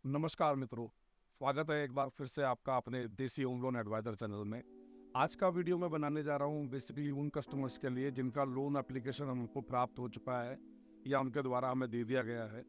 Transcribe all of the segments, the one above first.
नमस्कार मित्रों, स्वागत है एक बार फिर से आपका अपने देसी होम लोन एडवाइजर चैनल में। आज का वीडियो मैं बनाने जा रहा हूँ बेसिकली उन कस्टमर्स के लिए जिनका लोन एप्लीकेशन हमको प्राप्त हो चुका है या उनके द्वारा हमें दे दिया गया है।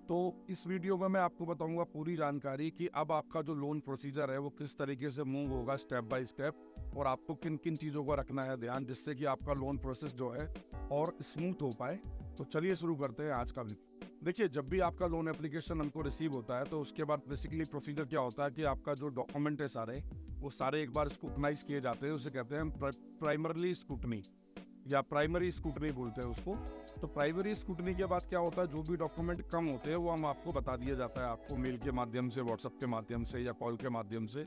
तो इस वीडियो में मैं आपको बताऊंगा पूरी जानकारी कि अब आपका जो लोन प्रोसीजर है वो किस तरीके से मूव होगा स्टेप बाय स्टेप, और आपको किन किन चीज़ों को रखना है ध्यान, जिससे कि आपका लोन प्रोसेस जो है और स्मूथ हो पाए। तो चलिए शुरू करते हैं आज का वीडियो। देखिए, जब भी आपका लोन एप्लीकेशन हमको रिसीव होता है तो उसके बाद बेसिकली प्रोसीजर क्या होता है कि आपका जो डॉक्यूमेंट है वो सारे एक बार स्क्रूटनाइज किए जाते हैं। उसे कहते हैं प्राइमरली स्क्रूटनी या प्राइमरी स्क्रूटनी बोलते हैं उसको। तो प्राइमरी स्क्रूटनी के बाद क्या होता है, जो भी डॉक्यूमेंट कम होते हैं वो हम आपको बता दिया जाता है, आपको मेल के माध्यम से, व्हाट्सएप के माध्यम से या कॉल के माध्यम से,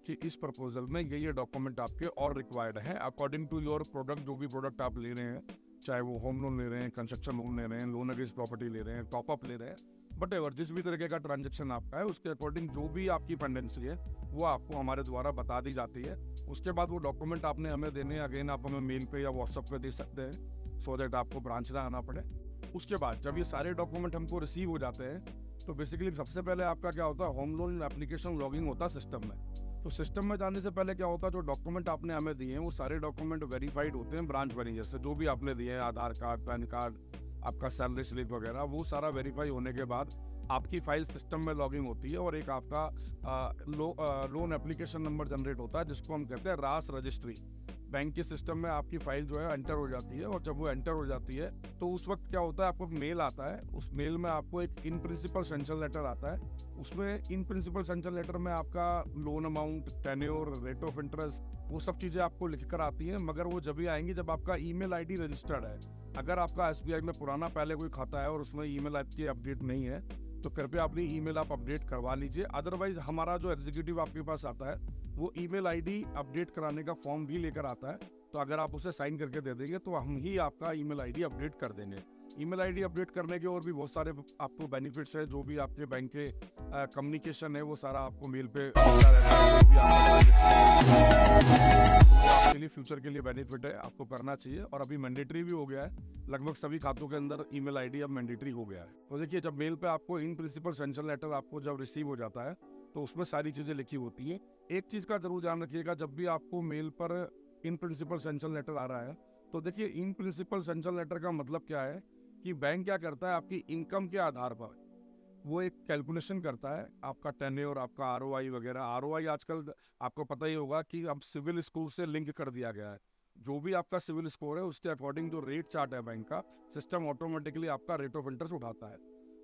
कि इस प्रपोजल में ये डॉक्यूमेंट आपके और रिक्वायर्ड है अकॉर्डिंग टू योर प्रोडक्ट। जो भी प्रोडक्ट आप ले रहे हैं, चाहे वो होम लोन ले रहे हैं, कंस्ट्रक्शन लोन ले रहे हैं, लोन अगेंस्ट प्रॉपर्टी ले रहे हैं, टॉपअप ले रहे हैं, बट एवर जिस भी तरीके का ट्रांजेक्शन आपका है उसके अकॉर्डिंग जो भी आपकी पेंडेंसी है वो आपको हमारे द्वारा बता दी जाती है। उसके बाद वो डॉक्यूमेंट आपने हमें देने, अगेन आप हमें मेल पे या व्हाट्सएप पे दे सकते हैं सो दैट आपको ब्रांच ना आना पड़े। उसके बाद जब ये सारे डॉक्यूमेंट हमको रिसीव हो जाते हैं तो बेसिकली सबसे पहले आपका क्या होता है, होम लोन एप्लीकेशन लॉगिंग होता है सिस्टम में। तो सिस्टम में जाने से पहले क्या होता है, जो डॉक्यूमेंट आपने हमें दिए हैं वो सारे डॉक्यूमेंट वेरीफाइड होते हैं ब्रांच मैनेजर से। जो भी आपने दिए हैं, आधार कार्ड, पैन कार्ड, आपका सैलरी स्लिप वगैरह, वो सारा वेरीफाई होने के बाद आपकी फाइल सिस्टम में लॉगिंग होती है और एक आपका लोन एप्लीकेशन नंबर जनरेट होता है जिसको हम कहते हैं रास रजिस्ट्री। बैंक के सिस्टम में आपकी फाइल जो है एंटर हो जाती है, और जब वो एंटर हो जाती है तो उस वक्त क्या होता है, आपको मेल आता है। उस मेल में आपको एक इन प्रिंसिपल सेंक्शन लेटर आता है। उसमें इन प्रिंसिपल सेंक्शन लेटर में आपका loan amount, tenure, rate of interest, वो सब चीज़ें आपको लिखकर आती हैं, मगर वो जब भी आएंगी जब आपका ईमेल आईडी रजिस्टर्ड है। अगर आपका एसबीआई में पुराना पहले कोई खाता है और उसमें ईमेल आपकी अपडेट नहीं है तो कृपया अपनी ईमेल आप अपडेट करवा लीजिए। अदरवाइज हमारा जो एग्जीक्यूटिव आपके पास आता है वो ईमेल आईडी अपडेट कराने का फॉर्म भी लेकर आता है। तो अगर आप उसे साइन करके दे देंगे तो हम ही आपका ईमेल आईडी अपडेट कर देंगे। ईमेल आईडी अपडेट करने के और भी बहुत सारे आपको बेनिफिट्स है। जो भी आपके बैंक के कम्युनिकेशन है वो सारा आपको मेल पे मिलता रहता है। कोई भी आपके लिए फ्यूचर के लिए बेनिफिट है, आपको करना चाहिए। और अभी मैंडेटरी भी हो गया है, लगभग सभी खातों के अंदर ईमेल आईडी अब मैंडेटरी हो गया है। तो देखिए, जब मेल पे आपको इन प्रिंसिपल सेंक्शन लेटर आपको जब रिसीव हो जाता है तो उसमें सारी चीज़ें लिखी होती है। एक चीज़ का जरूर ध्यान रखिएगा, जब भी आपको मेल पर इन प्रिंसिपल सेंक्शन लेटर आ रहा है तो देखिए, इन प्रिंसिपल सेंक्शन लेटर का मतलब क्या है कि बैंक क्या करता है, आपकी इनकम के आधार पर वो एक कैलकुलेशन करता है, आपका टेन्योर, आपका आरओआई वगैरह। आरओआई आजकल आपको पता ही होगा कि अब सिविल स्कोर से लिंक कर दिया गया है। जो भी आपका सिविल स्कोर है उसके अकॉर्डिंग जो रेट चार्ट है बैंक का, सिस्टम ऑटोमेटिकली आपका रेट ऑफ इंटरेस्ट उठाता है।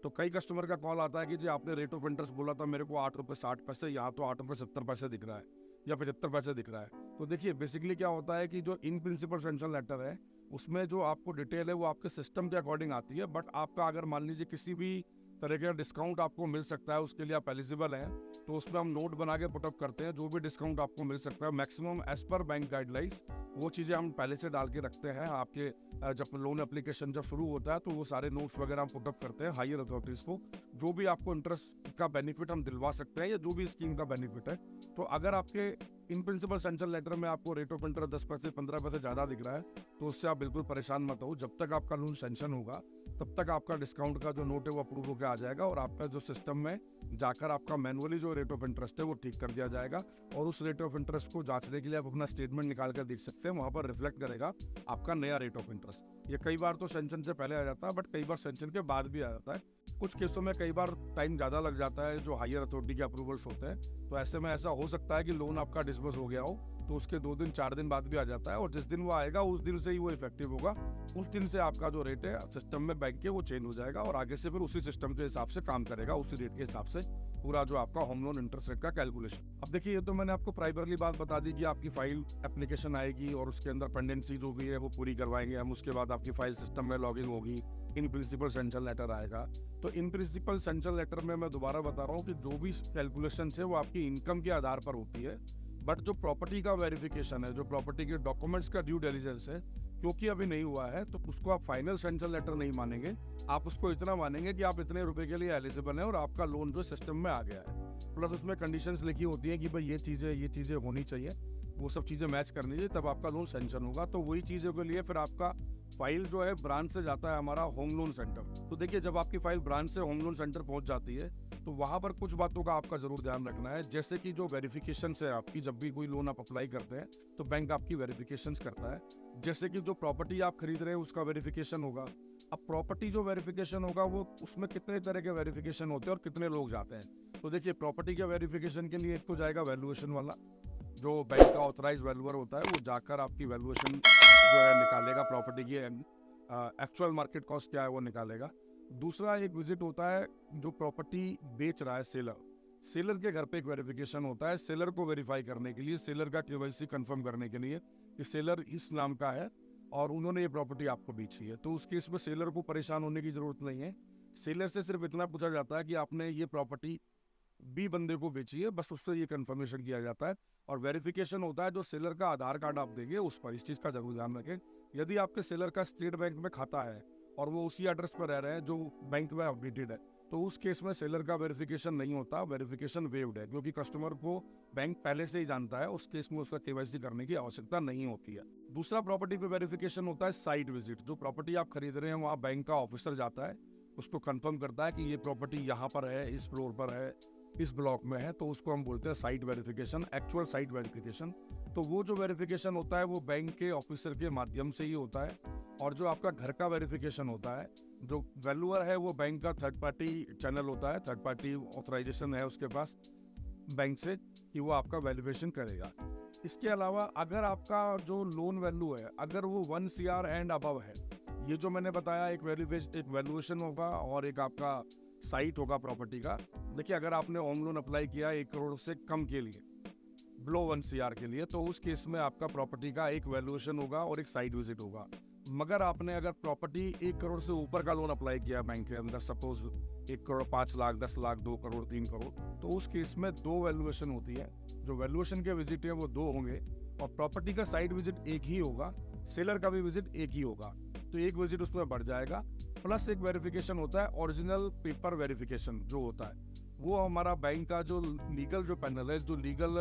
तो कई कस्टमर का कॉल आता है कि जी आपने रेट ऑफ इंटरेस्ट बोला था मेरे को 8 रुपये 60 पैसे, यहाँ तो 8 रुपये 70 पैसे दिख रहा है या 75 पैसे दिख रहा है। तो देखिए, बेसिकली क्या होता है कि जो इन प्रिंसिपल सेंक्शन लेटर है उसमें जो आपको डिटेल है वो आपके सिस्टम के अकॉर्डिंग आती है। बट आपका अगर मान लीजिए किसी भी तरह का डिस्काउंट आपको मिल सकता है, उसके लिए आप एलिजिबल हैं, तो उसमें हम नोट बना के पुटअप करते हैं। जो भी डिस्काउंट आपको मिल सकता है मैक्सिमम एज पर बैंक गाइडलाइंस, वो चीज़ें हम पहले से डाल के रखते हैं। आपके जब लोन एप्लीकेशन जब शुरू होता है तो वो सारे नोट्स वगैरह हम पुटअप करते हैं हायर अथॉरिटीज़ को। जो भी आपको इंटरेस्ट का बेनिफिट हम दिलवा सकते हैं या जो भी स्कीम का बेनिफिट है। तो अगर आपके इन प्रिंसिपल सेंक्शन लेटर में आपको रेट ऑफ इंटरेस्ट 10 पैसे 15 पैसे ज़्यादा दिख रहा है तो उससे आप बिल्कुल परेशान मत हो। जब तक आपका लोन सेंक्शन होगा तब तक आपका डिस्काउंट का जो नोट है वो अप्रूव होकर आ जाएगा, और आपका जो सिस्टम में जाकर आपका मैनुअली जो रेट ऑफ इंटरेस्ट है वो ठीक कर दिया जाएगा। और उस रेट ऑफ इंटरेस्ट को जांचने के लिए आप अपना स्टेटमेंट निकाल कर देख सकते हैं, वहाँ पर रिफ्लेक्ट करेगा आपका नया रेट ऑफ इंटरेस्ट। ये कई बार तो सेंक्शन से पहले आ जाता है, बट कई बार सेंक्शन के बाद भी आ जाता है। कुछ केसों में कई बार टाइम ज़्यादा लग जाता है, जो हायर अथॉरिटी के अप्रूवल्स होते हैं। तो ऐसे में ऐसा हो सकता है कि लोन आपका डिसबर्स हो गया हो तो उसके 2 दिन 4 दिन बाद भी आ जाता है, और जिस दिन वो आएगा उस दिन से ही वो इफेक्टिव होगा। उस दिन से आपका जो रेट है सिस्टम में बैंक के वो चेंज हो जाएगा, और आगे से फिर उसी सिस्टम के हिसाब से काम करेगा, उसी रेट के हिसाब से पूरा जो आपका होम लोन इंटरेस्ट रेट का कैलकुलेशन। अब देखिए, ये तो मैंने आपको प्राइमरली बात बता दी कि आपकी फाइल एप्लीकेशन आएगी और उसके अंदर पेंडेंसी जो भी है वो पूरी करवाएंगे हम। उसके बाद आपकी फाइल सिस्टम में लॉगिंग होगी, इन प्रिंसिपल सेंक्शन लेटर आएगा। तो इन प्रिंसिपल सेंक्शन लेटर में मैं दोबारा बता रहा हूँ कि जो भी कैलकुलेशन है वो आपकी इनकम के आधार पर होती है। बट जो प्रॉपर्टी का वेरिफिकेशन है, जो प्रॉपर्टी के डॉक्यूमेंट्स का ड्यू डिलिजेंस है, क्योंकि अभी नहीं हुआ है तो उसको आप फाइनल सेंक्शन लेटर नहीं मानेंगे। आप उसको इतना मानेंगे कि आप इतने रुपए के लिए एलिजिबल हैं और आपका लोन जो सिस्टम में आ गया है। प्लस उसमें कंडीशंस लिखी होती हैं कि भाई ये चीज़ें होनी चाहिए, वो सब चीज़ें मैच करनी चाहिए, तब आपका लोन सेंक्शन होगा। तो वही चीज़ों के लिए फिर आपका फाइल जो है ब्रांच से जाता है हमारा होम लोन सेंटर। तो देखिए, जब आपकी फाइल ब्रांच से होम लोन सेंटर पहुंच जाती है तो वहां पर कुछ बातों का आपका जरूर ध्यान रखना है, जैसे कि जो वेरिफिकेशन है आपकी, जब भी कोई लोन आप अप्लाई करते हैं तो बैंक आपकी वेरिफिकेशन करता है। जैसे कि जो प्रॉपर्टी आप खरीद रहे हैं उसका वेरिफिकेशन होगा। अब प्रॉपर्टी जो वेरिफिकेशन होगा वो उसमें कितने तरह के वेरिफिकेशन होते हैं और कितने लोग जाते हैं। तो देखिए, प्रॉपर्टी के वेरिफिकेशन के लिए एक तो जाएगा वैल्यूएशन वाला, जो बैंक का ऑथराइज वैल्यूअर होता है, वो जाकर आपकी वैल्यूएशन जो है निकालेगा, प्रॉपर्टी की एक्चुअल मार्केट कॉस्ट क्या है वो निकालेगा। दूसरा एक विजिट होता है जो प्रॉपर्टी बेच रहा है सेलर के घर पे एक वेरिफिकेशन होता है, सेलर को वेरीफाई करने के लिए, सेलर का केवाईसी कंफर्म करने के लिए कि सेलर इस नाम का है और उन्होंने ये प्रॉपर्टी आपको बेची है। तो उस केस में सेलर को परेशान होने की जरूरत नहीं है। सेलर से सिर्फ इतना पूछा जाता है कि आपने ये प्रॉपर्टी बी बंदे को बेची है, बस उससे ये कंफर्मेशन किया जाता है। और वेरिफिकेशन होता है जो सेलर का आधार कार्ड आप देंगे उस पर। इस चीज़ का जरूर ध्यान रखें, यदि आपके सेलर का स्टेट बैंक में खाता है और वो उसी एड्रेस पर रह रहे हैं जो बैंक में अपडेटेड है, तो उस केस में सेलर का वेरिफिकेशन नहीं होता, वेरिफिकेशन वेव्ड है, क्योंकि कस्टमर को बैंक पहले से ही जानता है। उस केस में उसका केवाईसी करने की आवश्यकता नहीं होती है। दूसरा प्रॉपर्टी पे वेरिफिकेशन होता है साइट विजिट। जो प्रॉपर्टी आप खरीद रहे हैं वहाँ बैंक का ऑफिसर जाता है, उसको कंफर्म करता है कि ये प्रॉपर्टी यहाँ पर है, इस फ्लोर पर है, इस ब्लॉक में है, तो उसको हम बोलते हैं site verification, actual site verification. तो वो जो वेरिफिकेशन होता है वो बैंक के ऑफिसर के माध्यम से ही होता है। और जो आपका घर का वेरिफिकेशन होता है, जो वैल्यूअर है वो बैंक का थर्ड पार्टी चैनल होता है, थर्ड पार्टी ऑथराइजेशन है उसके पास बैंक से कि वो आपका वैल्यूएशन करेगा। इसके अलावा अगर आपका जो लोन वैल्यू है अगर वो 1 CR एंड अबव है, ये जो मैंने बताया, एक वैल्यूएशन होगा और एक आपका साइट होगा प्रॉपर्टी का। देखिए, अगर आपने होम लोन अप्लाई किया 1 करोड़ से कम के लिए, बिलो 1 CR के लिए, तो उस केस में आपका प्रॉपर्टी का एक वैल्यूएशन होगा और एक साइट विजिट होगा। मगर आपने अगर प्रॉपर्टी 1 करोड़ से ऊपर का लोन अप्लाई किया बैंक के अंदर, सपोज 1 करोड़ 5 लाख, 10 लाख, 2 करोड़, 3 करोड़, तो उस केस में 2 वैल्यूएशन होती है। जो वैल्यूएशन के विजिट है वो 2 होंगे और प्रॉपर्टी का साइट विजिट एक ही होगा, सेलर का भी विजिट एक ही होगा, तो एक विजिट उसमें बढ़ जाएगा। प्लस एक वेरिफिकेशन होता है ओरिजिनल पेपर वेरिफिकेशन जो होता है, वो हमारा बैंक का जो लीगल जो पैनल है, जो लीगल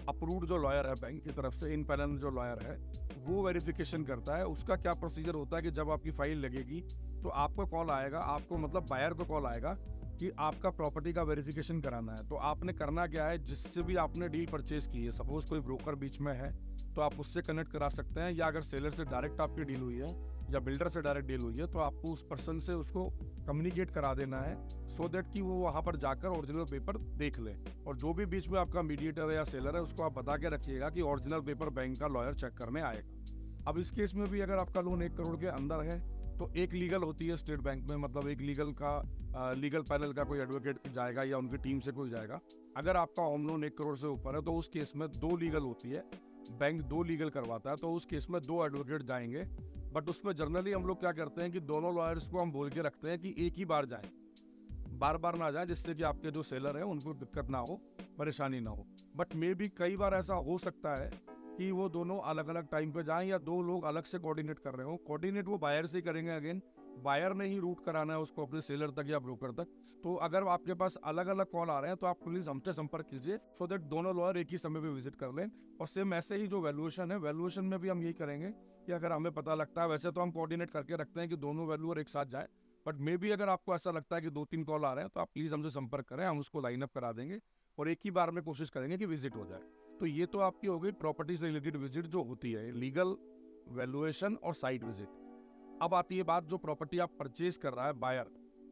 अप्रूव्ड जो लॉयर है बैंक की तरफ से, इन पैनल जो लॉयर है, वो वेरिफिकेशन करता है। उसका क्या प्रोसीजर होता है कि जब आपकी फाइल लगेगी तो आपको कॉल आएगा, आपको मतलब बायर को कॉल आएगा कि आपका प्रॉपर्टी का वेरिफिकेशन कराना है। तो आपने करना क्या है, जिससे भी आपने डील परचेज की है, सपोज कोई ब्रोकर बीच में है तो आप उससे कनेक्ट करा सकते हैं, या अगर सेलर से डायरेक्ट आपकी डील हुई है या बिल्डर से डायरेक्ट डील हुई है तो आपको उस पर्सन से उसको कम्युनिकेट करा देना है, सो दैट कि वो वहाँ पर जाकर ओरिजिनल पेपर देख ले। और जो भी बीच में आपका मीडिएटर है या सेलर है उसको आप बता के रखिएगा कि ओरिजिनल पेपर बैंक का लॉयर चेक करने आएगा। अब इस केस में भी अगर आपका लोन 1 करोड़ के अंदर है तो एक लीगल होती है स्टेट बैंक में, मतलब एक लीगल पैनल का कोई एडवोकेट जाएगा या उनकी टीम से कोई जाएगा। अगर आपका होम लोन 1 करोड़ से ऊपर है तो उस केस में 2 लीगल होती है, बैंक 2 लीगल करवाता है, तो उस केस में 2 एडवोकेट जाएंगे। बट उसमें जनरली हम लोग क्या करते हैं कि दोनों लॉयर्स को हम बोल के रखते हैं कि एक ही बार जाएं, बार बार ना जाएं, जिससे कि आपके जो सेलर है उनको दिक्कत ना हो, परेशानी ना हो। बट मे भी कई बार ऐसा हो सकता है कि वो दोनों अलग अलग टाइम पे जाएं या 2 लोग अलग से कोऑर्डिनेट कर रहे हो। कोऑर्डिनेट वो बायर से ही करेंगे, अगेन बायर ने ही रूट कराना है उसको अपने सेलर तक या ब्रोकर तक। तो अगर आपके पास अलग अलग कॉल आ रहे हैं तो आप प्लीज हमसे संपर्क कीजिए, सो दैट दोनों लॉयर एक ही समय पे विजिट कर लें। और सेम ऐसे ही जो वैल्यूएशन है, वैल्यूएशन में भी हम यही करेंगे कि अगर हमें पता लगता है, वैसे तो हम कोऑर्डिनेट करके रखते हैं कि दोनों वैल्यूअर एक साथ जाए, बट मे बी अगर आपको ऐसा लगता है कि 2-3 कॉल आ रहे हैं तो आप प्लीज हमसे संपर्क करें, हम उसको लाइन अप करा देंगे और एक ही बार में कोशिश करेंगे कि विजिट हो जाए। तो ये तो आपकी हो गई प्रॉपर्टी से रिलेटेड विजिट जो होती है, लीगल, वैल्यूएशन और साइट विजिट। अब आती है बात जो प्रॉपर्टी आप परचेज कर रहा है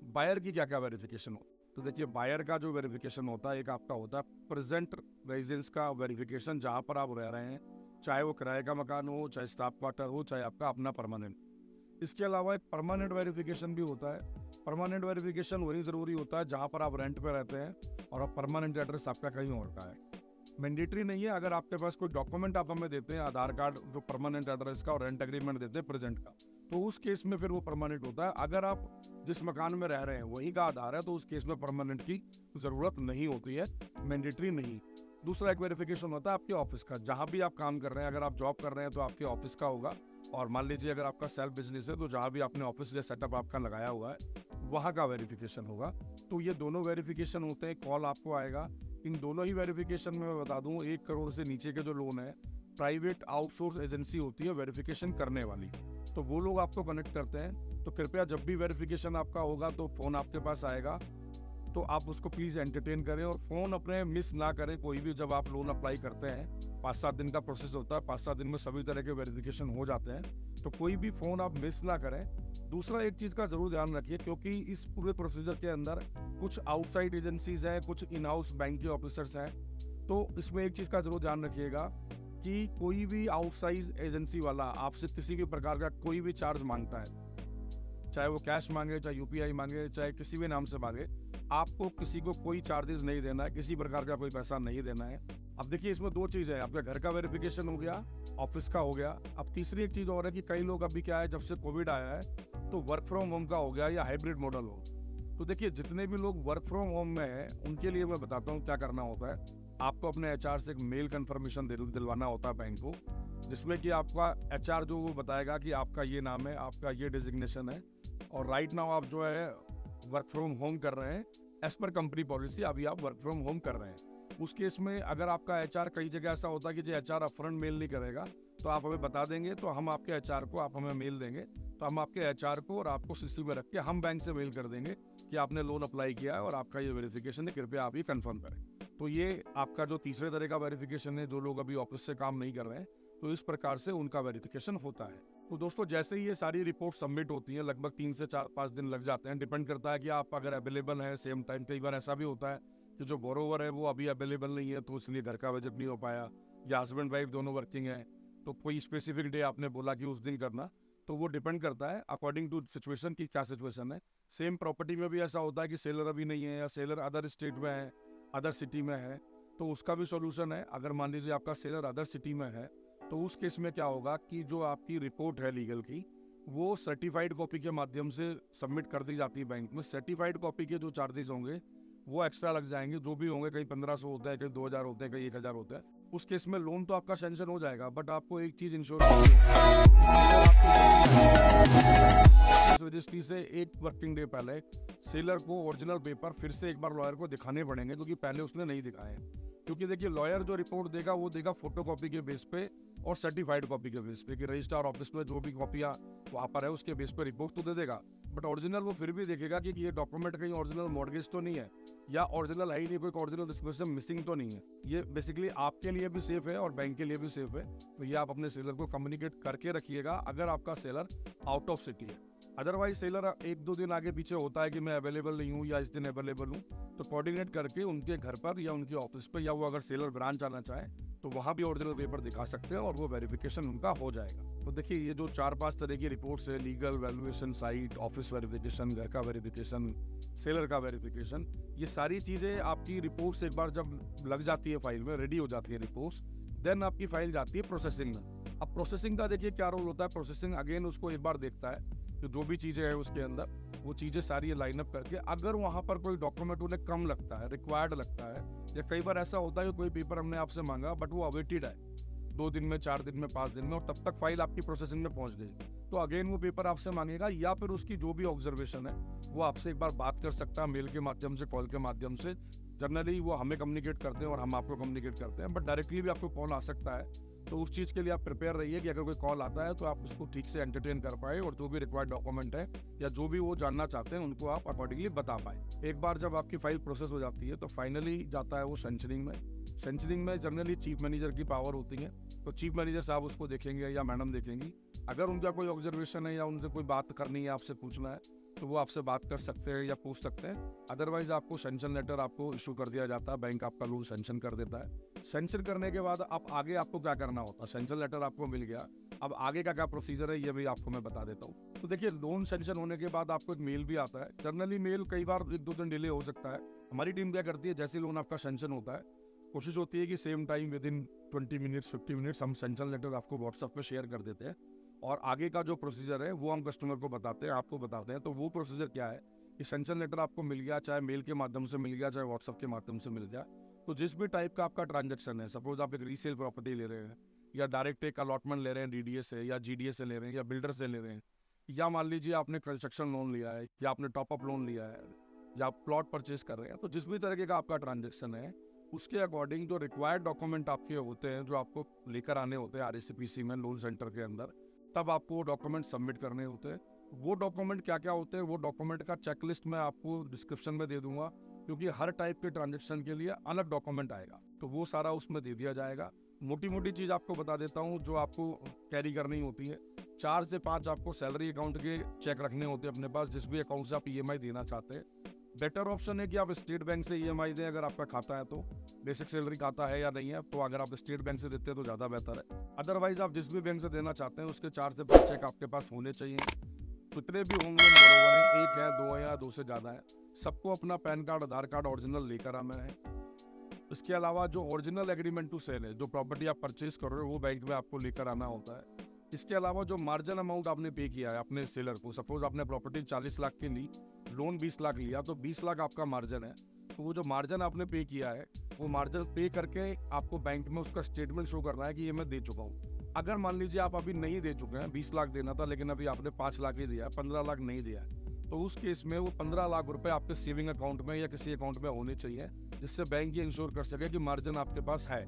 बायर की क्या क्या वेरिफिकेशन हो। तो देखिए, बायर का जो वेरिफिकेशन होता है, एक आपका होता है प्रेजेंट रेजिडेंस का वेरिफिकेशन, जहाँ पर आप रह रहे हैं, चाहे वो किराए का मकान हो, चाहे स्टाफ क्वार्टर हो, चाहे आपका अपना परमानेंट। इसके अलावा एक परमानेंट वेरिफिकेशन भी होता है। परमानेंट वेरिफिकेशन वही ज़रूरी होता है जहाँ पर आप रेंट पे रहते हैं और अब परमानेंट एड्रेस आपका कहीं और का है। मैंडेटरी नहीं है, अगर आपके पास कोई डॉक्यूमेंट आप हमें देते हैं, आधार कार्ड जो परमानेंट एड्रेस का और रेंट एग्रीमेंट देते हैं प्रेजेंट का, तो उस केस में फिर वो परमानेंट होता है। अगर आप जिस मकान में रह रहे हैं वहीं का आधार है तो उस केस में परमानेंट की ज़रूरत नहीं होती है, मैंडेटरी नहीं। दूसरा एक वेरिफिकेशन होता है आपके ऑफिस का, जहाँ भी आप काम कर रहे हैं, अगर आप जॉब कर रहे हैं तो आपके ऑफिस का होगा, और मान लीजिए अगर आपका सेल्फ बिजनेस है तो जहाँ भी आपने ऑफिस या सेटअप आपका लगाया हुआ है वहाँ का वेरिफिकेशन होगा। तो ये दोनों वेरिफिकेशन होते हैं, कॉल आपको आएगा। इन दोनों ही वेरिफिकेशन में मैं बता दूं, 1 करोड़ से नीचे के जो लोन है, प्राइवेट आउटसोर्स एजेंसी होती है वेरिफिकेशन करने वाली। तो वो लोग आपको कनेक्ट करते हैं। तो कृपया जब भी वेरिफिकेशन आपका होगा तो फ़ोन आपके पास आएगा, तो आप उसको प्लीज़ एंटरटेन करें और फ़ोन अपने मिस ना करें कोई भी। जब आप लोन अप्लाई करते हैं 5-7 दिन का प्रोसेस होता है, 5-7 दिन में सभी तरह के वेरिफिकेशन हो जाते हैं, तो कोई भी फ़ोन आप मिस ना करें। दूसरा एक चीज़ का ज़रूर ध्यान रखिए, क्योंकि इस पूरे प्रोसीजर के अंदर कुछ आउटसाइड एजेंसीज हैं, कुछ इन हाउस बैंक के ऑफिसर्स हैं, तो इसमें एक चीज़ का ज़रूर ध्यान रखिएगा कि कोई भी आउटसाइड एजेंसी वाला आपसे किसी भी प्रकार का कोई भी चार्ज मांगता है, चाहे वो कैश मांगे, चाहे यूपीआई मांगे, चाहे किसी भी नाम से मांगे, आपको किसी को कोई चार्जेस नहीं देना है, किसी प्रकार का कोई पैसा नहीं देना है। अब देखिए इसमें दो चीज़ है, आपका घर का वेरिफिकेशन हो गया, ऑफिस का हो गया। अब तीसरी एक चीज़ और है कि कई लोग अभी क्या है, जब से कोविड आया है तो वर्क फ्रॉम होम का हो गया या हाइब्रिड मॉडल हो। तो देखिए जितने भी लोग वर्क फ्रॉम होम में हैं उनके लिए मैं बताता हूँ क्या करना होता है। आपको अपने एचआर से एक मेल कन्फर्मेशन दिलवाना होता है बैंक को, जिसमें कि आपका एचआर जो वो बताएगा कि आपका ये नाम है, आपका ये डिजिग्नेशन है और राइट नाउ आप जो है वर्क फ्रॉम होम कर रहे हैं। एज पर कंपनी पॉलिसी अभी आप वर्क फ्रॉम होम कर रहे हैं। उस केस में अगर आपका एचआर, कई जगह ऐसा होता है कि जो एचआर अपफ्रंट मेल नहीं करेगा, तो आप हमें बता देंगे, तो हम आपके एचआर को, आप हमें मेल देंगे, तो हम आपके एचआर को और आपको सीसी में रख के हम बैंक से मेल कर देंगे कि आपने लोन अप्लाई किया है और आपका ये वेरिफिकेशन है, कृपया आप ये कंफर्म करें। तो ये आपका जो तीसरे तरह का वेरिफिकेशन है, जो लोग अभी ऑफिस से काम नहीं कर रहे हैं, तो इस प्रकार से उनका वेरिफिकेशन होता है। तो दोस्तों जैसे ही ये सारी रिपोर्ट सबमिट होती हैं, लगभग 3 से 4-5 दिन लग जाते हैं, डिपेंड करता है कि आप अगर अवेलेबल हैं सेम टाइम। कई बार ऐसा भी होता है कि जो बोरोवर है वो अभी अवेलेबल नहीं है, तो इसलिए घर का बजट नहीं हो पाया, या हस्बैंड वाइफ दोनों वर्किंग है, तो कोई स्पेसिफिक डे आपने बोला कि उस दिन करना, तो वो डिपेंड करता है अकॉर्डिंग टू सिचुएशन की क्या सिचुएशन है। सेम प्रॉपर्टी में भी ऐसा होता है कि सेलर अभी नहीं है या सेलर अदर स्टेट में है, अदर सिटी में है, तो उसका भी सॉल्यूशन है। अगर मान लीजिए आपका सेलर अदर सिटी में है, तो उस केस में क्या होगा कि जो आपकी रिपोर्ट है लीगल की, वो सर्टिफाइड कॉपी के माध्यम से सबमिट कर दी जाती है बैंक में। सर्टिफाइड कॉपी के जो चार्जेस होंगे वो एक्स्ट्रा लग जाएंगे, जो भी होंगे, कहीं 1500 होता है, कहीं 2000 होते हैं, कहीं 1000 होता है। उस केस में लोन तो आपका सैंक्शन हो जाएगा, बट आपको एक चीज इंश्योर रजिस्ट्री से 1 वर्किंग डे पहले सेलर को ओरिजिनल पेपर फिर से एक बार लॉयर को दिखाने पड़ेंगे, क्योंकि पहले उसने नहीं दिखाए। क्योंकि देखिए लॉयर जो रिपोर्ट देगा वो देगा फोटोकॉपी के बेस पे और सर्टिफाइड कॉपी के बेस पे, कि रजिस्ट्रार ऑफिस में जो भी कॉपियाँ वहाँ पर है उसके बेस पे रिपोर्ट तो दे देगा, बट ओरिजिनल वो फिर भी देखेगा कि ये डॉक्यूमेंट कहीं ओरिजिनल मॉर्गेज तो नहीं है, या ओरिजिनल है ही नहीं, कोई ओरिजिनल डिस्पोजिशन मिसिंग तो नहीं है। ये बेसिकली आपके लिए भी सेफ है और बैंक के लिए भी सेफ है। तो ये आप अपने सेलर को कम्युनिकेट करके रखिएगा अगर आपका सेलर आउट ऑफ सिटी है। अदरवाइज सेलर 1-2 दिन आगे पीछे होता है कि मैं अवेलेबल नहीं हूँ या इस दिन अवेलेबल हूँ, तो कोऑर्डिनेट करके उनके घर पर या उनके ऑफिस पर, या वो अगर सेलर ब्रांच आना चाहे तो वहाँ भी ओरिजिनल पेपर दिखा सकते हैं और वो वेरिफिकेशन उनका हो जाएगा। तो देखिए ये जो 4-5 तरह की रिपोर्ट्स है, legal, valuation, site, office verification, घर का वेरिफिकेशन, सेलर का वेरिफिकेशन, ये सारी चीज़ें आपकी रिपोर्ट्स एक बार जब लग जाती है फाइल में, रेडी हो जाती है रिपोर्ट्स, देन आपकी फाइल जाती है प्रोसेसिंग में। अब प्रोसेसिंग का देखिए क्या रोल होता है। प्रोसेसिंग अगेन उसको एक बार देखता है कि जो भी चीज़ें हैं उसके अंदर, वो चीज़ें सारी लाइनअप करके, अगर वहाँ पर कोई डॉक्यूमेंट उन्हें कम लगता है, रिक्वायर्ड लगता है, या कई बार ऐसा होता है कि कोई पेपर हमने आपसे मांगा बट वो अवेटेड है 2 दिन में, 4 दिन में, 5 दिन में, और तब तक फाइल आपकी प्रोसेसिंग में पहुंच गई, तो अगेन वो पेपर आपसे मांगेगा, या फिर उसकी जो भी ऑब्जर्वेशन है वो आपसे एक बार बात कर सकता है, मेल के माध्यम से, कॉल के माध्यम से। जनरली वो हमें कम्युनिकेट करते हैं और हम आपको कम्युनिकेट करते हैं, बट डायरेक्टली भी आपको कॉल आ सकता है। तो उस चीज़ के लिए आप प्रिपेयर रहिए कि अगर कोई कॉल आता है तो आप उसको ठीक से एंटरटेन कर पाए, और जो भी रिक्वायर्ड डॉक्यूमेंट है या जो भी वो जानना चाहते हैं उनको आप अकॉर्डिंगली बता पाए। एक बार जब आपकी फाइल प्रोसेस हो जाती है तो फाइनली जाता है वो सेंचरिंग में। सेंचरिंग में जनरली चीफ मैनेजर की पावर होती है, तो चीफ मैनेजर साहब उसको देखेंगे या मैडम देखेंगी। अगर उनका कोई ऑब्जर्वेशन है या उनसे कोई बात करनी है, आपसे पूछना है, तो वो आपसे बात कर सकते हैं या पूछ सकते हैं। अदरवाइज आपको सेंक्शन लेटर आपको इशू कर दिया जाता है, बैंक आपका लोन सेंक्शन कर देता है। सेंक्शन करने के बाद अब आगे आपको क्या करना होता है। सेंक्शन लेटर आपको मिल गया, अब आगे का क्या प्रोसीजर है ये भी आपको मैं बता देता हूँ। तो देखिए लोन सेंक्शन होने के बाद आपको एक मेल भी आता है। जनरली मेल कई बार 1-2 दिन डिले हो सकता है। हमारी टीम क्या करती है, जैसे लोन आपका सेंक्शन होता है, कोशिश होती है कि same time within 20 minutes 50 minutes हम सेंक्शन लेटर आपको व्हाट्सएप पे शेयर कर देते हैं, और आगे का जो प्रोसीजर है वो हम कस्टमर को बताते हैं, आपको बताते हैं। तो वो प्रोसीजर क्या है कि सेंक्शन लेटर आपको मिल गया, चाहे मेल के माध्यम से मिल गया, चाहे व्हाट्सएप के माध्यम से मिल गया, तो जिस भी टाइप का आपका ट्रांजेक्शन है, सपोज आप एक रीसेल प्रॉपर्टी ले रहे हैं, या डायरेक्ट एक अलॉटमेंट ले रहे हैं डीडीए से, या जीडीए से ले रहे हैं, या बिल्डर से ले रहे हैं, या मान लीजिए आपने कंस्ट्रक्शन लोन लिया है, या आपने टॉपअप लोन लिया है, या आप प्लॉट परचेज कर रहे हैं, तो जिस भी तरीके का आपका ट्रांजेक्शन है उसके अकॉर्डिंग जो रिक्वायर्ड डॉक्यूमेंट आपके होते हैं, जो आपको लेकर आने होते हैं आरएससीपीसी में लोन सेंटर के अंदर, तब आपको डॉक्यूमेंट सबमिट करने होते हैं। वो डॉक्यूमेंट क्या क्या होते हैं, वो डॉक्यूमेंट का चेकलिस्ट मैं आपको डिस्क्रिप्शन में दे दूंगा, क्योंकि हर टाइप के ट्रांजेक्शन के लिए अलग डॉक्यूमेंट आएगा, तो वो सारा उसमें दे दिया जाएगा। मोटी मोटी चीज़ आपको बता देता हूँ जो आपको कैरी करनी होती है। 4 से 5 आपको सैलरी अकाउंट के चेक रखने होते हैं अपने पास, जिस भी अकाउंट से आप EMI देना चाहते हैं। बेटर ऑप्शन है कि आप स्टेट बैंक से EMI दें, अगर आपका खाता है तो। बेसिक सैलरी खाता है या नहीं है, तो अगर आप स्टेट बैंक से देते हैं तो ज़्यादा बेहतर है। अदरवाइज आप जिस भी बैंक से देना चाहते हैं उसके 4 से 5 चेक आपके पास होने चाहिए। कितने भी होंगे बराबर है, 1 है, 2 है या 2 से ज़्यादा है। सबको अपना pan card, Aadhaar card original लेकर आना है। इसके अलावा जो ओरिजिनल एग्रीमेंट टू सेल है, जो प्रॉपर्टी आप परचेज कर रहे हो, वो बैंक में आपको लेकर आना होता है। इसके अलावा जो मार्जिन अमाउंट आपने पे किया है अपने सेलर को, सपोज आपने प्रॉपर्टी 40 लाख की ली, लोन 20 लाख लिया, तो 20 लाख आपका मार्जिन है। तो वो जो मार्जिन आपने पे किया है, वो मार्जिन पे करके आपको बैंक में उसका स्टेटमेंट शो करना है कि ये मैं दे चुका हूँ। अगर मान लीजिए आप अभी नहीं दे चुके हैं, 20 लाख देना था लेकिन अभी आपने 5 लाख ही दिया है, 15 लाख नहीं दिया है, तो उस केस में वो 15 लाख रुपए आपके सेविंग अकाउंट में या किसी अकाउंट में होने चाहिए, जिससे बैंक ये इंश्योर कर सके कि मार्जिन आपके पास है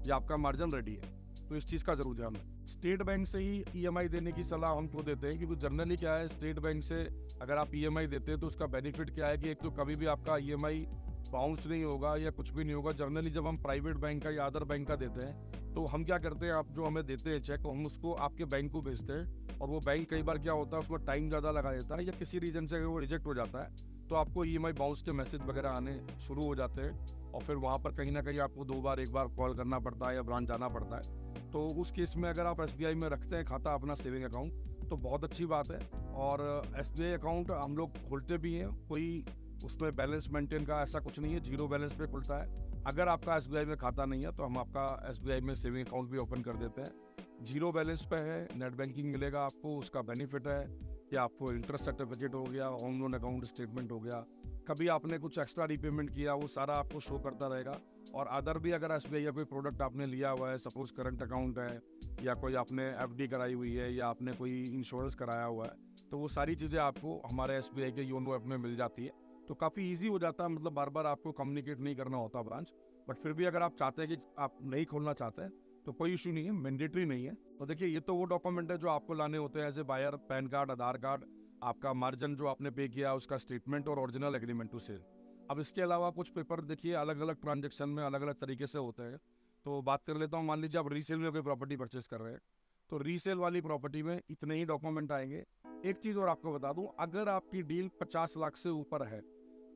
या आपका मार्जिन रेडी है। तो इस चीज़ का जरूर ध्यान रखें। स्टेट बैंक से ही EMI देने की सलाह हम को देते हैं, क्योंकि जनरली क्या है, स्टेट बैंक से अगर आप EMI देते हैं तो उसका बेनिफिट क्या है कि एक तो कभी भी आपका EMI बाउंस नहीं होगा या कुछ भी नहीं होगा। जनरली जब हम प्राइवेट बैंक का या अदर बैंक का देते हैं तो हम क्या करते हैं, आप जो हमें देते हैं चेक, हम उसको आपके बैंक को भेजते हैं, और वो बैंक कई बार क्या होता है उसमें टाइम ज़्यादा लगा देता है, या किसी रीजन से अगर वो रिजेक्ट हो जाता है तो आपको EMI बाउंस के मैसेज वगैरह आने शुरू हो जाते हैं, और फिर वहाँ पर कहीं ना कहीं आपको 2 बार 1 बार कॉल करना पड़ता है या ब्रांच जाना पड़ता है। तो उस केस में अगर आप SBI में रखते हैं खाता अपना सेविंग अकाउंट तो बहुत अच्छी बात है। और SBI अकाउंट हम लोग खोलते भी हैं, कोई उसमें बैलेंस मेंटेन का ऐसा कुछ नहीं है, 0 बैलेंस पे खुलता है। अगर आपका SBI में खाता नहीं है तो हम आपका SBI में सेविंग अकाउंट भी ओपन कर देते हैं। 0 बैलेंस पे है, नेट बैंकिंग मिलेगा आपको, उसका बेनिफिट है कि आपको इंटरेस्ट सर्टिफिकेट हो गया, होम लोन अकाउंट स्टेटमेंट हो गया, कभी आपने कुछ एक्स्ट्रा रीपेमेंट किया वो सारा आपको शो करता रहेगा। और अदर भी अगर SBI या कोई प्रोडक्ट आपने लिया हुआ है, सपोज करंट अकाउंट है या कोई आपने FD कराई हुई है या आपने कोई इंश्योरेंस कराया हुआ है, तो वो सारी चीज़ें आपको हमारे SBI के योनो ऐप में मिल जाती है। तो काफ़ी ईजी हो जाता है, मतलब बार बार आपको कम्युनिकेट नहीं करना होता ब्रांच। बट फिर भी अगर आप चाहते हैं कि आप नहीं खोलना चाहते हैं तो कोई इशू नहीं है, मैंडेटरी नहीं है। तो देखिए ये तो वो डॉक्यूमेंट है जो आपको लाने होते हैं as a buyer, pan card, Aadhaar card, आपका मार्जिन जो आपने पे किया उसका स्टेटमेंट और ओरिजिनल एग्रीमेंट टू सेल। अब इसके अलावा कुछ पेपर देखिए अलग अलग ट्रांजेक्शन में अलग अलग तरीके से होते हैं, तो बात कर लेता हूँ। मान लीजिए आप रीसेल में कोई प्रॉपर्टी परचेस कर रहे हैं, तो रीसेल वाली प्रॉपर्टी में इतने ही डॉक्यूमेंट आएंगे। एक चीज़ और आपको बता दूँ, अगर आपकी डील 50 लाख से ऊपर है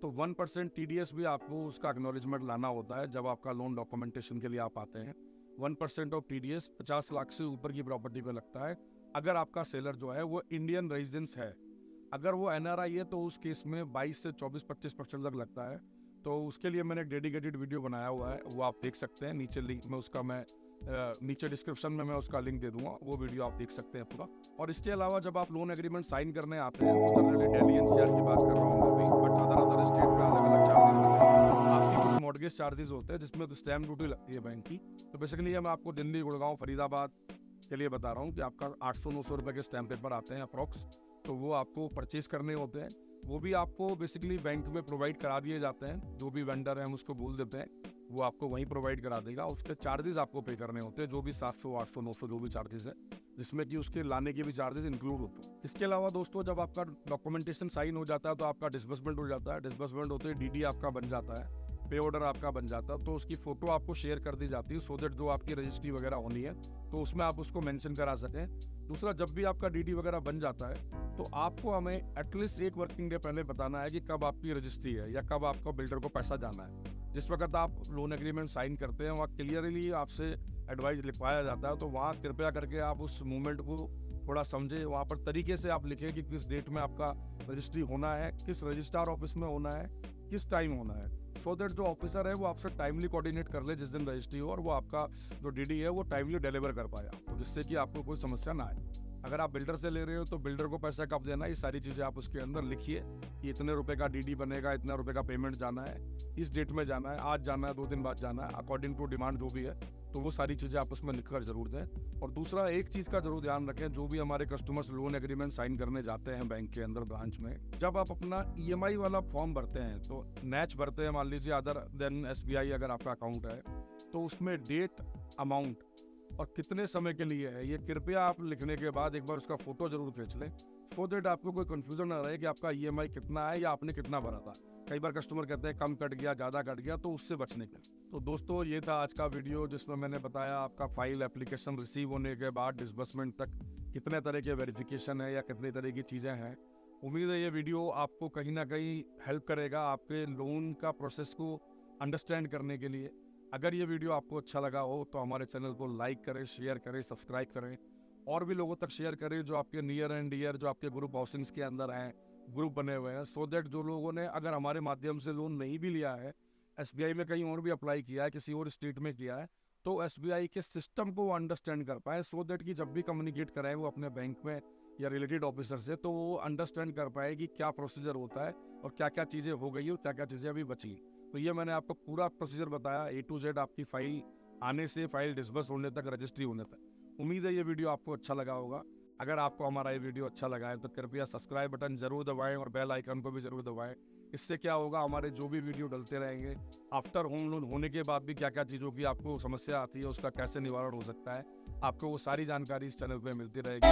तो 1% TDS भी आपको उसका एक्नॉलेजमेंट लाना होता है जब आपका लोन डॉक्यूमेंटेशन के लिए आप आते हैं। 1% ऑफ TDS 50 लाख से ऊपर की प्रॉपर्टी पे लगता है। अगर आपका सेलर जो है वो इंडियन रेजिडेंस है, अगर वो NRI है तो उस केस में 22 से 24-25% तक लगता है। तो उसके लिए मैंने एक डेडिकेटेड वीडियो बनाया हुआ है, वो आप देख सकते हैं। नीचे लिंक में उसका मैं नीचे डिस्क्रिप्शन में मैं उसका लिंक दे दूंगा, वो वीडियो आप देख सकते हैं पूरा। और इसके अलावा जब आप लोन एग्रीमेंट साइन करने आते हैं तो जनरली दिल्ली NCR की बात कर रहा हूँ मैं अभी, बट अदर स्टेट में अलग अलग चार्जेस होते हैं। आपकी कुछ मॉर्गेज चार्जेस होते हैं जिसमें तो स्टैम्प ड्यूटी लगती है बैंक की। तो बेसिकली मैं आपको दिल्ली, गुड़गांव, फरीदाबाद के लिए बता रहा हूँ कि आपका 800-900 रुपये के स्टैम्प पेपर आते हैं अप्रॉक्स, तो वो आपको परचेज करने होते हैं। वो भी आपको बेसिकली बैंक में प्रोवाइड करा दिए जाते हैं। जो भी वेंडर है हम उसको बोल देते हैं, वो आपको वहीं प्रोवाइड करा देगा। उसके चार्जेस आपको पे करने होते हैं, जो भी 700, 800, 900 जो भी चार्जेस है, जिसमें कि उसके लाने के भी चार्जेस इंक्लूड होते हैं। इसके अलावा दोस्तों जब आपका डॉक्यूमेंटेशन साइन हो जाता है तो आपका डिसबर्समेंट हो जाता है। डिसबर्समेंट होते ही DD आपका बन जाता है, पे ऑर्डर आपका बन जाता है, तो उसकी फोटो आपको शेयर कर दी जाती है सो दैट जो आपकी रजिस्ट्री वगैरह होनी है तो उसमें आप उसको मेंशन करा सकें। दूसरा, जब भी आपका DD वगैरह बन जाता है तो आपको हमें एटलीस्ट 1 वर्किंग डे पहले बताना है कि कब आपकी रजिस्ट्री है या कब आपको बिल्डर को पैसा जाना है। जिस वक्त आप लोन एग्रीमेंट साइन करते हैं वहाँ क्लियरली आपसे एडवाइस लिखवाया जाता है, तो वहाँ कृपया करके आप उस मूवमेंट को थोड़ा समझे। वहाँ पर तरीके से आप लिखें कि किस डेट में आपका रजिस्ट्री होना है, किस रजिस्ट्रार ऑफिस में होना है, किस टाइम होना है, सो दैट जो ऑफिसर है वो आपसे टाइमली कोऑर्डिनेट कर ले जिस दिन रजिस्ट्री हो, और वो आपका जो DD है वो टाइमली डिलीवर कर पाया, तो जिससे कि आपको कोई समस्या ना आए। अगर आप बिल्डर से ले रहे हो तो बिल्डर को पैसा कब देना है, ये सारी चीज़ें आप उसके अंदर लिखिए कि इतने रुपए का DD बनेगा, इतना रुपए का पेमेंट जाना है, इस डेट में जाना है, आज जाना है, 2 दिन बाद जाना है, अकॉर्डिंग टू डिमांड जो भी है, तो वो सारी चीज़ें आप उसमें लिखकर जरूर दें। और दूसरा, एक चीज़ का जरूर ध्यान रखें, जो भी हमारे कस्टमर्स लोन एग्रीमेंट साइन करने जाते हैं बैंक के अंदर ब्रांच में, जब आप अपना EMI वाला फॉर्म भरते हैं तो NACH भरते हैं, मान लीजिए अदर देन SBI अगर आपका अकाउंट है, तो उसमें डेट, अमाउंट और कितने समय के लिए है, ये कृपया आप लिखने के बाद एक बार उसका फोटो जरूर खींच लें, सो दैट आपको कोई कंफ्यूजन ना रहे कि आपका ईएमआई कितना है या आपने कितना भरा था। कई बार कस्टमर कहते हैं कम कट गया, ज़्यादा कट गया, तो उससे बचने के। तो दोस्तों ये था आज का वीडियो जिसमें मैंने बताया आपका फाइल एप्लीकेशन रिसीव होने के बाद डिसबर्समेंट तक कितने तरह के वेरिफिकेशन है या कितनी तरह की चीज़ें हैं। उम्मीद है ये वीडियो आपको कहीं ना कहीं हेल्प करेगा आपके लोन का प्रोसेस को अंडरस्टैंड करने के लिए। अगर ये वीडियो आपको अच्छा लगा हो तो हमारे चैनल को लाइक करें, शेयर करें, सब्सक्राइब करें और भी लोगों तक शेयर करें जो आपके नियर एंड डियर, जो आपके ग्रुप हाउसिंग्स के अंदर हैं, ग्रुप बने हुए हैं, सो दैट जो लोगों ने अगर हमारे माध्यम से लोन नहीं भी लिया है, एसबीआई में कहीं और भी अप्लाई किया है, किसी और स्टेट में किया है, तो एसबीआई के सिस्टम को वो अंडरस्टैंड कर पाए, सो दैट कि जब भी कम्युनिकेट कराएं वो अपने बैंक में या रिलेटेड ऑफिसर से, तो वो अंडरस्टैंड कर पाए कि क्या प्रोसीजर होता है और क्या क्या चीज़ें हो गई और क्या क्या चीज़ें अभी बची। तो ये मैंने आपको पूरा प्रोसीजर बताया A to Z, आपकी फाइल आने से फाइल डिसबर्स होने तक, रजिस्ट्री होने तक। उम्मीद है ये वीडियो आपको अच्छा लगा होगा। अगर आपको हमारा ये वीडियो अच्छा लगा है तो कृपया सब्सक्राइब बटन जरूर दबाएं और बेल आइकन को भी जरूर दबाएं। इससे क्या होगा, हमारे जो भी वीडियो डलते रहेंगे, आफ्टर होम लोन होने के बाद भी क्या क्या चीज़ों की आपको समस्या आती है, उसका कैसे निवारण हो सकता है, आपको वो सारी जानकारी इस चैनल पे मिलती रहेगी।